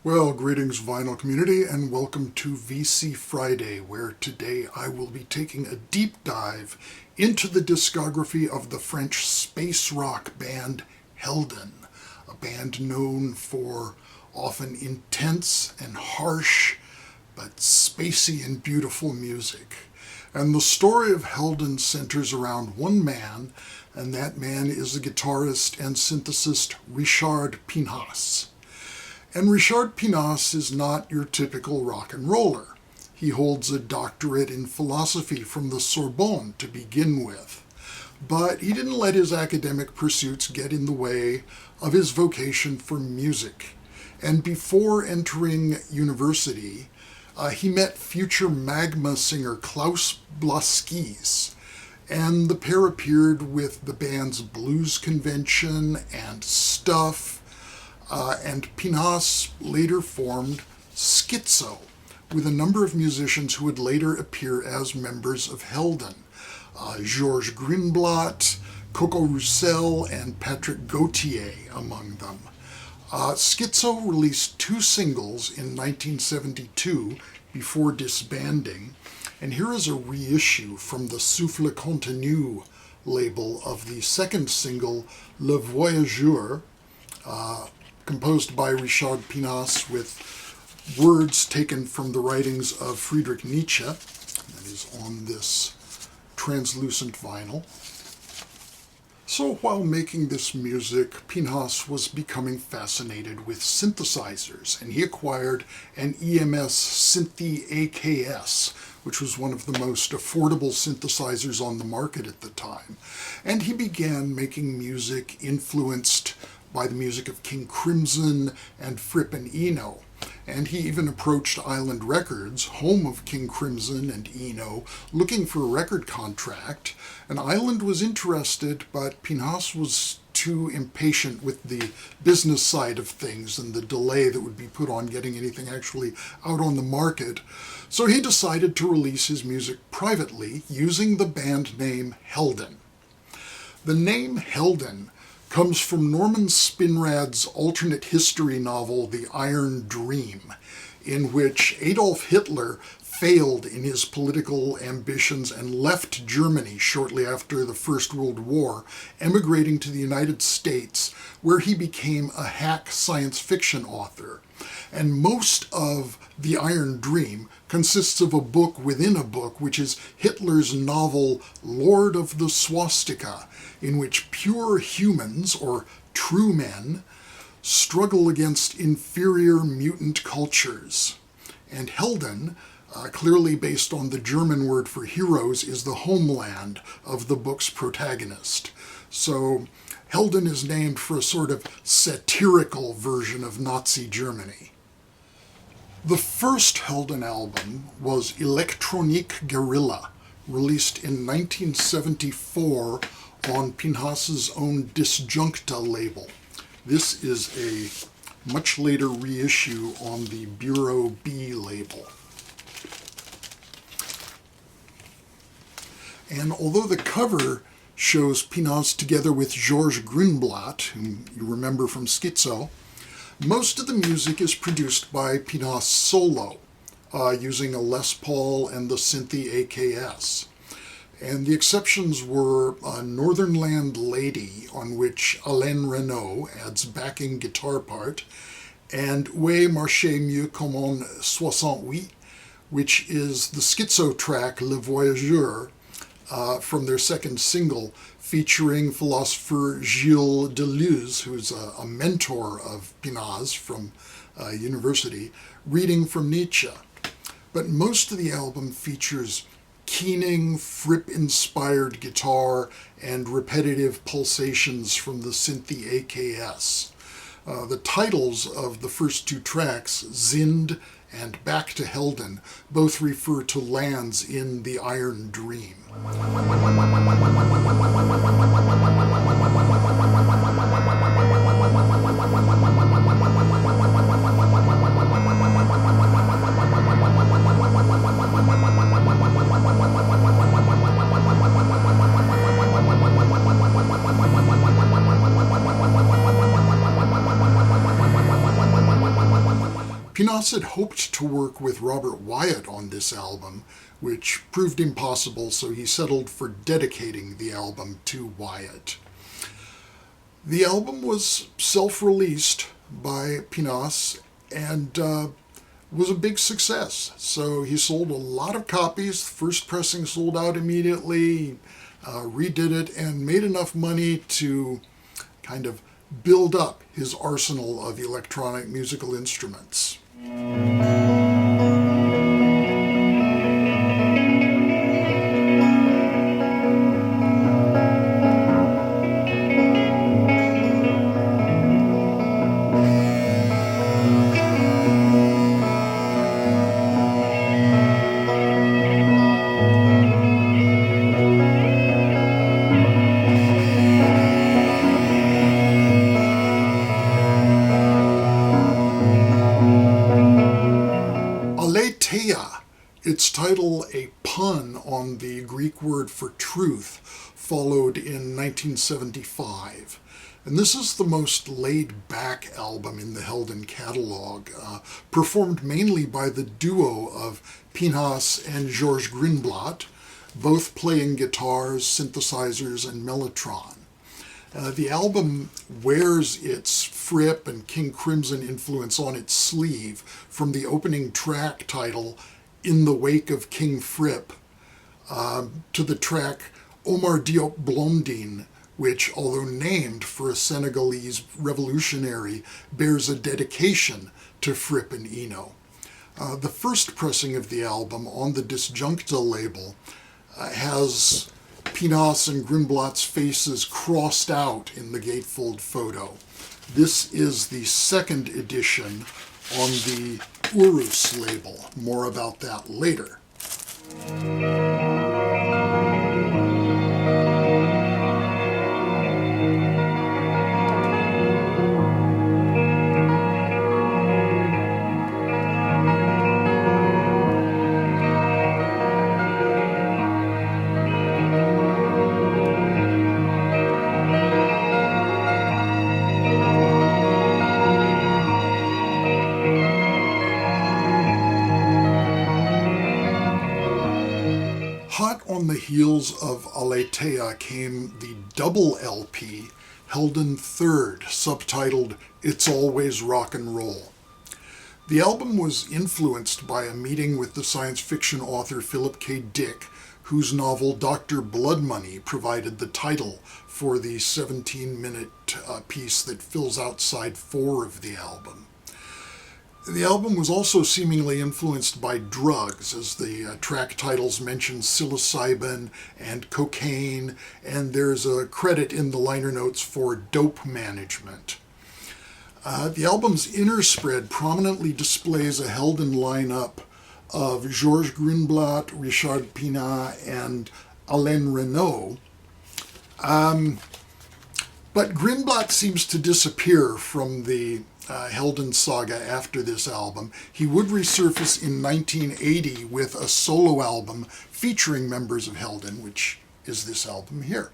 Well, greetings vinyl community, and welcome to VC Friday, where today I will be taking a deep dive into the discography of the French space rock band Helden, a band known for often intense and harsh, but spacey and beautiful music. And the story of Helden centers around one man, and that man is the guitarist and synthesist Richard Pinhas. And Richard Pinhas is not your typical rock and roller. He holds a doctorate in philosophy from the Sorbonne to begin with. But he didn't let his academic pursuits get in the way of his vocation for music. And before entering university, he met future Magma singer Klaus Blaskis. And the pair appeared with the band's Blues Convention and Stuff. And Pinhas later formed Schizo, with a number of musicians who would later appear as members of Helden. Georges Grunblatt, Coco Roussel, and Patrick Gauthier among them. Schizo released 2 singles in 1972 before disbanding, and here is a reissue from the Souffle Contenu label of the second single, Le Voyageur, composed by Richard Pinhas with words taken from the writings of Friedrich Nietzsche. That is on this translucent vinyl. So while making this music, Pinhas was becoming fascinated with synthesizers, and he acquired an EMS Synthi AKS, which was one of the most affordable synthesizers on the market at the time. And he began making music influenced by the music of King Crimson and Fripp and Eno. And he even approached Island Records, home of King Crimson and Eno, looking for a record contract. And Island was interested, but Pinhas was too impatient with the business side of things and the delay that would be put on getting anything actually out on the market. So he decided to release his music privately using the band name Helden. The name Helden comes from Norman Spinrad's alternate history novel, The Iron Dream, in which Adolf Hitler failed in his political ambitions and left Germany shortly after the First World War, emigrating to the United States, where he became a hack science fiction author. And most of The Iron Dream consists of a book within a book, which is Hitler's novel Lord of the Swastika, in which pure humans, or true men, struggle against inferior mutant cultures. And Helden, clearly based on the German word for heroes, is the homeland of the book's protagonist. So Helden is named for a sort of satirical version of Nazi Germany. The first Helden album was Electronique Guerrilla, released in 1974 on Pinhas's own Disjuncta label. This is a much later reissue on the Bureau B label. And although the cover shows Pinhas together with Georges Grunblatt, whom you remember from Schizo, most of the music is produced by Pinhas solo, using a Les Paul and the Synthi AKS. And the exceptions were Northern Land Lady, on which Alain Renaud adds backing guitar part, and Ouais marchait mieux comme en 68, which is the Schizo track Le Voyageur, from their second single, featuring philosopher Gilles Deleuze, who's a mentor of Pinhas from university, reading from Nietzsche. But most of the album features keening, Fripp-inspired guitar and repetitive pulsations from the Synthi AKS. The titles of the first 2 tracks, Zind and Back to Helden, both refer to lands in the Iron Dream. Pinas had hoped to work with Robert Wyatt on this album, which proved impossible, so he settled for dedicating the album to Wyatt. The album was self-released by Pinas and was a big success. So he sold a lot of copies. The first pressing sold out immediately, redid it, and made enough money to kind of build up his arsenal of electronic musical instruments. Alatea, its title a pun on the Greek word for truth, followed in 1975. And this is the most laid-back album in the Helden catalog, performed mainly by the duo of Pinas and Georges Greenblatt, both playing guitars, synthesizers, and mellotron. The album wears its Fripp and King Crimson influence on its sleeve, from the opening track title, In the Wake of King Fripp, to the track Omar Diop Blondin, which, although named for a Senegalese revolutionary, bears a dedication to Fripp and Eno. The first pressing of the album on the Disjuncta label has Pinas and Greenblatt's faces crossed out in the gatefold photo. This is the second edition on the Urus label. More about that later. Hot on the heels of Alatea came the double LP, Heldon Third, subtitled It's Always Rock and Roll. The album was influenced by a meeting with the science fiction author Philip K. Dick, whose novel Dr. Blood Money provided the title for the 17-minute piece that fills out side 4 of the album. The album was also seemingly influenced by drugs, as the track titles mention psilocybin and cocaine, and there's a credit in the liner notes for dope management. The album's inner spread prominently displays a Helden lineup of Georges Greenblatt, Richard Pinas, and Alain Renaud. But Greenblatt seems to disappear from the Helden saga after this album. He would resurface in 1980 with a solo album featuring members of Helden, which is this album here.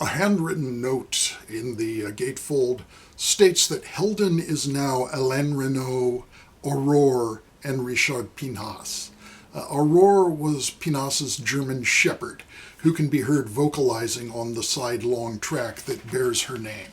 A handwritten note in the gatefold states that Helden is now Alain Renaud, Aurore, and Richard Pinas. Aurore was Pinas's German shepherd, who can be heard vocalizing on the side-long track that bears her name.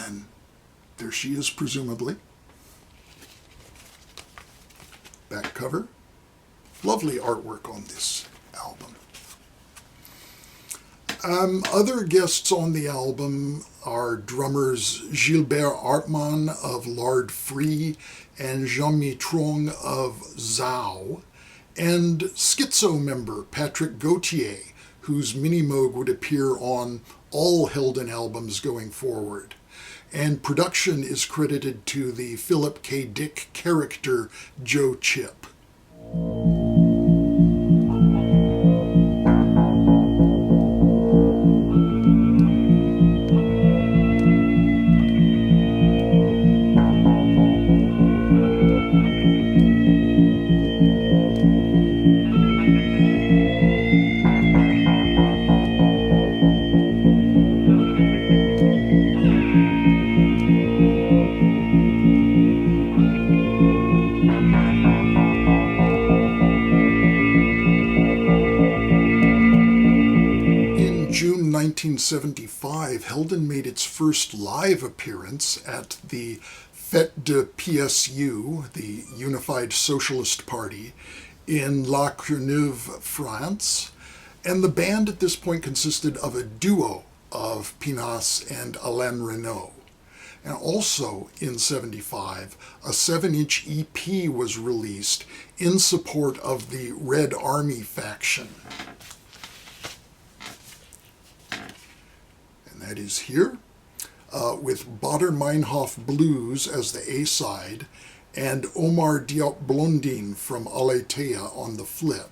And there she is, presumably. Back cover. Lovely artwork on this album. Other guests on the album are drummers Gilbert Hartmann of Lard Free and Jean-Mi Trong of Zao, and Schizo member Patrick Gauthier, whose Minimoog would appear on all Helden albums going forward. And production is credited to the Philip K. Dick character Joe Chip. 1975, Helden made its first live appearance at the Fête de PSU, the Unified Socialist Party, in La Courneuve, France, and the band at this point consisted of a duo of Pinasse and Alain Renaud. And also in 75, a 7-inch EP was released in support of the Red Army faction. And that is here, with Bader Meinhof Blues as the A-side, and Omar Diop Blondin from Alatea on the flip.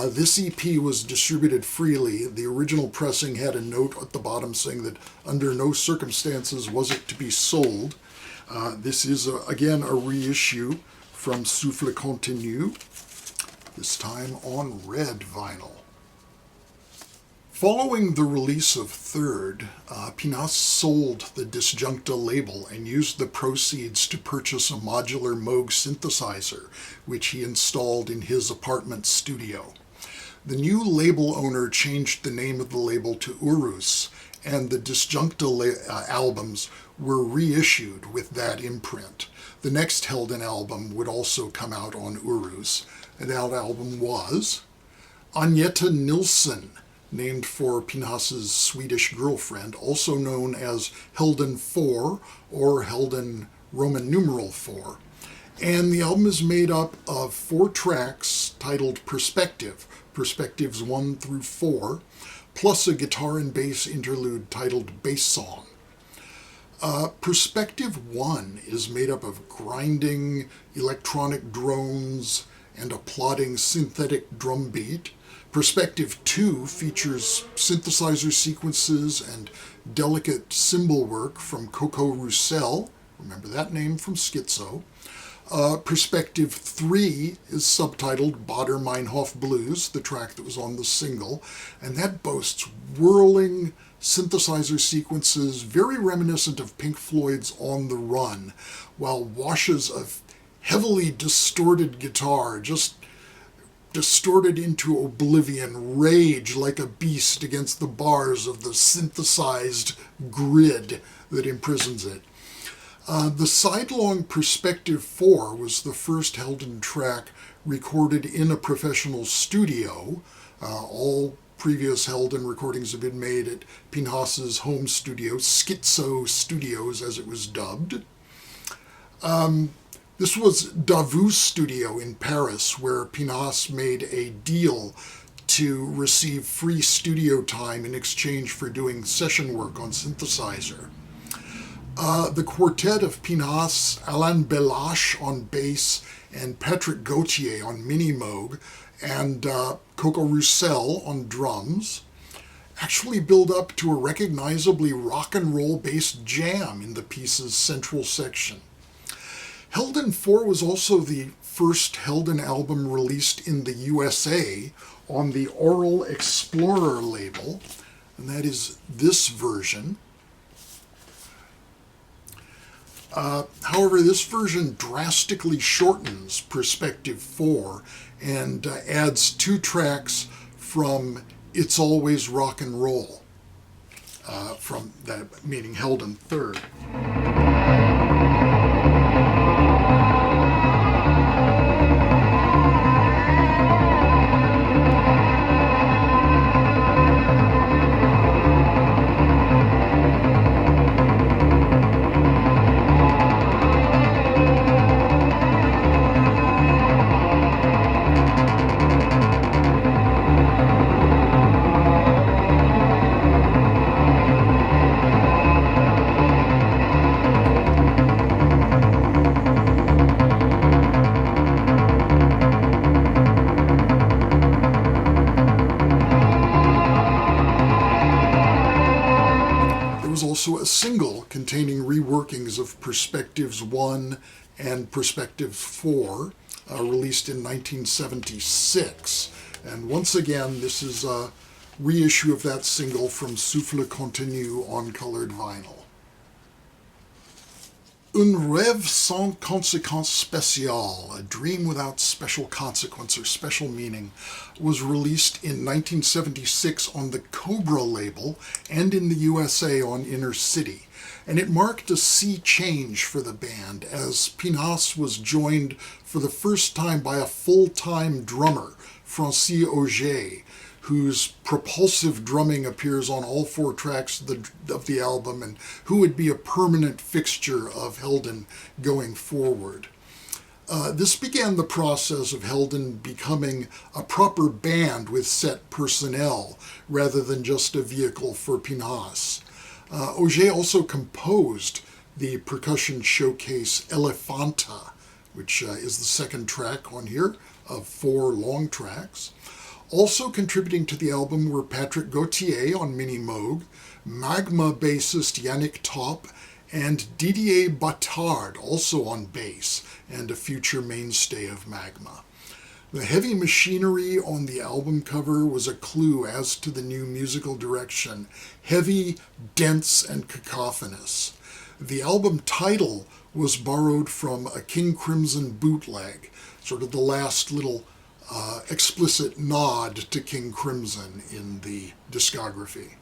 This EP was distributed freely. The original pressing had a note at the bottom saying that under no circumstances was it to be sold. This is, again, a reissue from Souffle Continu, this time on red vinyl. Following the release of Third, Pinasse sold the Disjuncta label and used the proceeds to purchase a modular Moog synthesizer, which he installed in his apartment studio. The new label owner changed the name of the label to Urus, and the Disjuncta albums were reissued with that imprint. The next Helden album would also come out on Urus, and that album was Agneta Nilsson, named for Pinasse's Swedish girlfriend, also known as Helden 4 or Helden Roman numeral 4. And the album is made up of 4 tracks titled Perspective, Perspectives 1 through 4, plus a guitar and bass interlude titled Bass Song. Perspective 1 is made up of grinding electronic drones and a plodding synthetic drum beat. Perspective 2 features synthesizer sequences and delicate cymbal work from Coco Roussel, remember that name from Schizo. Perspective 3 is subtitled Bader Meinhof Blues, the track that was on the single, and that boasts whirling synthesizer sequences very reminiscent of Pink Floyd's On the Run, while washes of heavily distorted guitar just distorted into oblivion, rage like a beast against the bars of the synthesized grid that imprisons it. The sidelong Perspective 4 was the first Helden track recorded in a professional studio. All previous Helden recordings have been made at Pinasse's home studio, Schizo Studios as it was dubbed. This was Davout Studio in Paris, where Pinasse made a deal to receive free studio time in exchange for doing session work on synthesizer. The quartet of Pinasse, Alain Belache on bass, and Patrick Gauthier on mini Moog, and Coco Roussel on drums, actually build up to a recognizably rock and roll based jam in the piece's central section. Helden 4 was also the first Helden album released in the USA on the Aural Explorer label, and that is this version. However, this version drastically shortens Perspective 4 and adds 2 tracks from It's Always Rock and Roll, from that, meaning Heldon Third. Also a single containing reworkings of Perspectives 1 and Perspective 4, released in 1976. And once again, this is a reissue of that single from Souffle Continu on colored vinyl. Un rêve sans conséquence spéciale, a dream without special consequence or special meaning, was released in 1976 on the Cobra label and in the USA on Inner City. And it marked a sea change for the band as Pinasse was joined for the first time by a full-time drummer, Francis Auger, whose propulsive drumming appears on all 4 tracks of the album and who would be a permanent fixture of Helden going forward. This began the process of Helden becoming a proper band with set personnel rather than just a vehicle for Pinasse. Auger also composed the percussion showcase Elefanta, which is the second track on here of 4 long tracks. Also contributing to the album were Patrick Gauthier on Mini Moog, Magma bassist Yannick Top, and Didier Battard, also on bass, and a future mainstay of Magma. The heavy machinery on the album cover was a clue as to the new musical direction: heavy, dense, and cacophonous. The album title was borrowed from a King Crimson bootleg, sort of the last little explicit nod to King Crimson in the discography.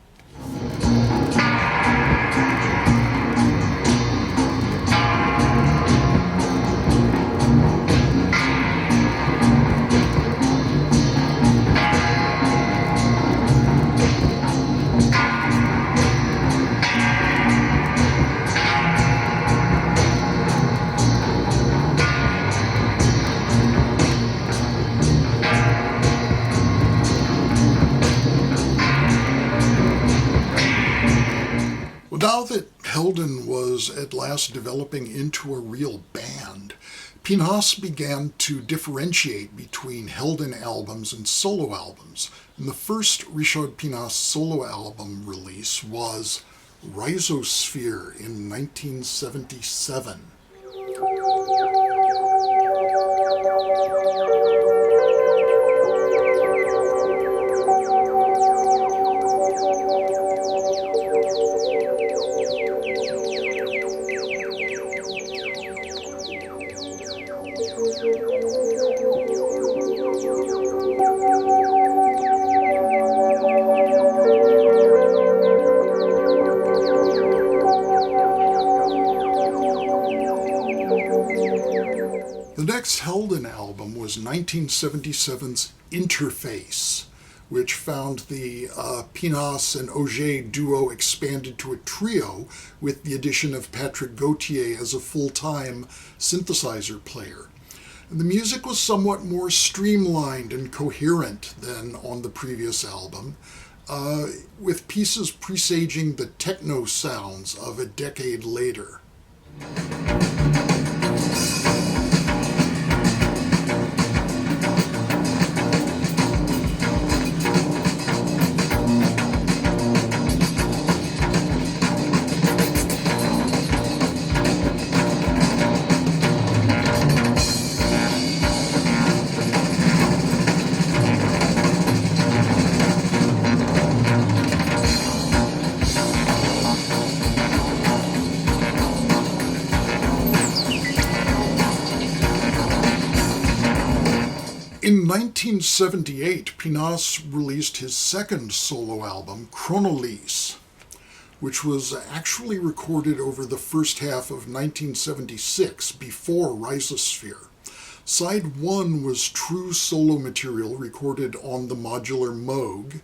Now that Helden was at last developing into a real band, Pinasse began to differentiate between Helden albums and solo albums. And the first Richard Pinasse solo album release was Rhizosphere in 1977. The next Helden album was 1977's Interface, which found the Pinasse and Auger duo expanded to a trio with the addition of Patrick Gauthier as a full-time synthesizer player. And the music was somewhat more streamlined and coherent than on the previous album, with pieces presaging the techno sounds of a decade later. In 1978, Pinasse released his second solo album, Chronolyse, which was actually recorded over the first half of 1976, before Rhizosphere. Side 1 was true solo material recorded on the modular Moog,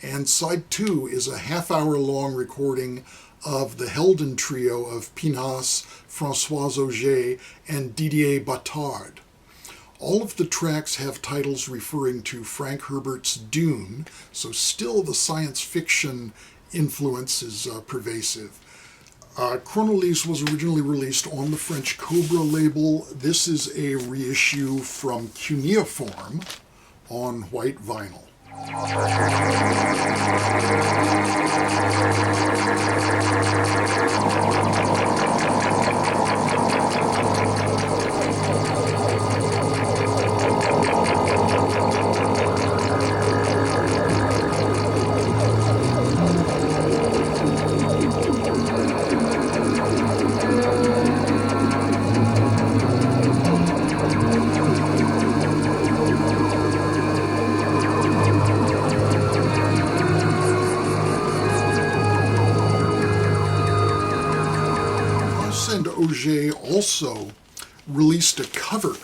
and Side 2 is a half-hour-long recording of the Helden trio of Pinasse, François Auger, and Didier Battard. All of the tracks have titles referring to Frank Herbert's Dune, so still the science fiction influence is pervasive. Chronolyse was originally released on the French Cobra label. This is a reissue from Cuneiform on white vinyl. also released a cover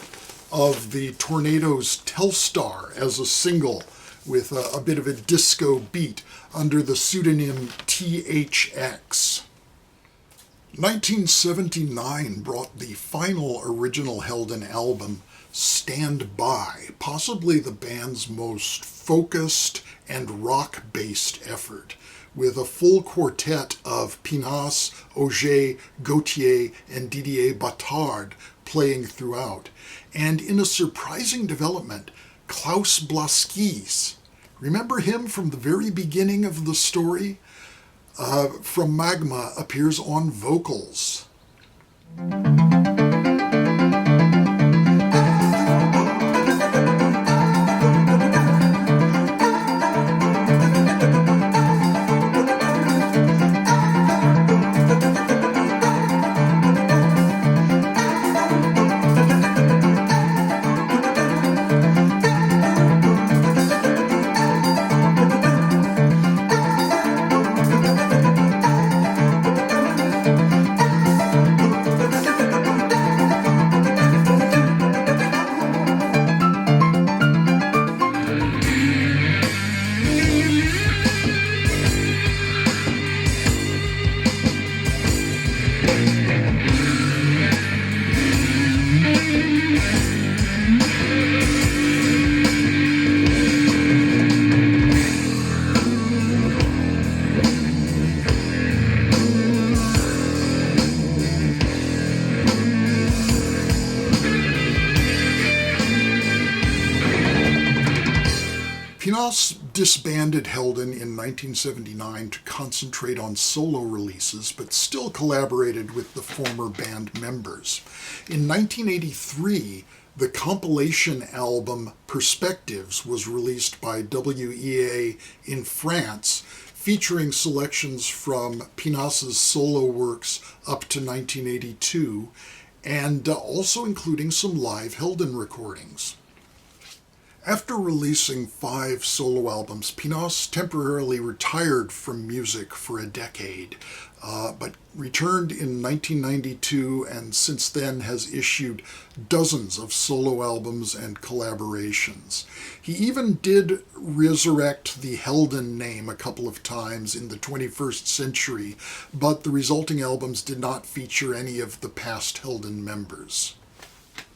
of the Tornadoes' Telstar as a single with a bit of a disco beat under the pseudonym THX. 1979 brought the final original Helden album, Stand By, possibly the band's most focused and rock-based effort, with a full quartet of Pinasse, Auger, Gauthier, and Didier Battard playing throughout. And in a surprising development, Klaus Blaskis, remember him from the very beginning of the story? From Magma, appears on vocals. Pinasse disbanded Helden in 1979 to concentrate on solo releases, but still collaborated with the former band members. In 1983, the compilation album Perspectives was released by WEA in France, featuring selections from Pinasse's solo works up to 1982, and also including some live Helden recordings. After releasing 5 solo albums, Pinasse temporarily retired from music for a decade, but returned in 1992 and since then has issued dozens of solo albums and collaborations. He even did resurrect the Helden name a couple of times in the 21st century, but the resulting albums did not feature any of the past Helden members.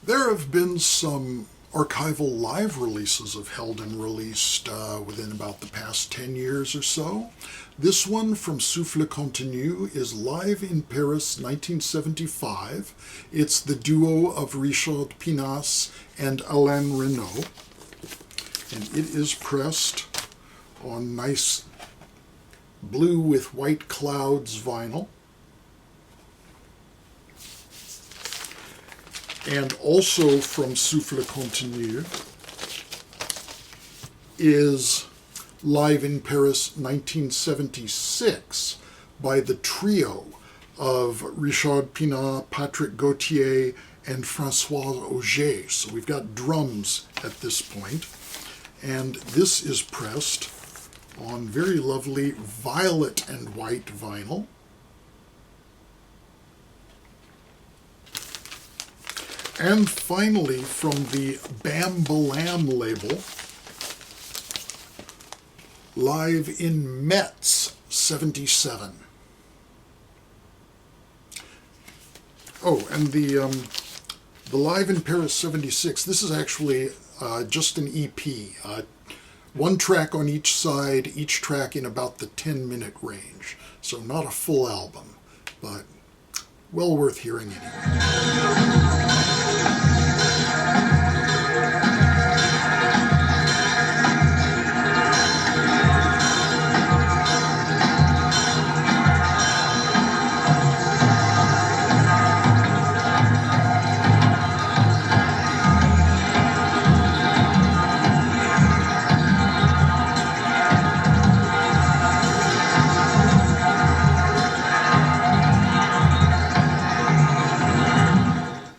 There have been some archival live releases of Helden released within about the past 10 years or so. This one from Souffle Contenu is live in Paris 1975. It's the duo of Richard Pinasse and Alain Renaud, and it is pressed on nice blue with white clouds vinyl. And also from Souffle Contenu is live in Paris 1976 by the trio of Richard Pinasse, Patrick Gauthier, and François Auger. So we've got drums at this point. And this is pressed on very lovely violet and white vinyl. And finally, from the Bambalam label, live in Metz, 77. Oh, and the live in Paris 76, this is actually just an EP. One track on each side, each track in about the 10-minute range. So not a full album, but well worth hearing anyway.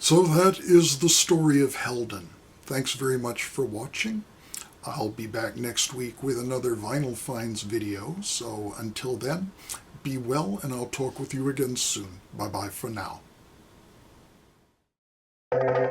So that is the story of Helden. Thanks very much for watching. I'll be back next week with another Vinyl Finds video. So until then, be well, and I'll talk with you again soon. Bye-bye for now. you.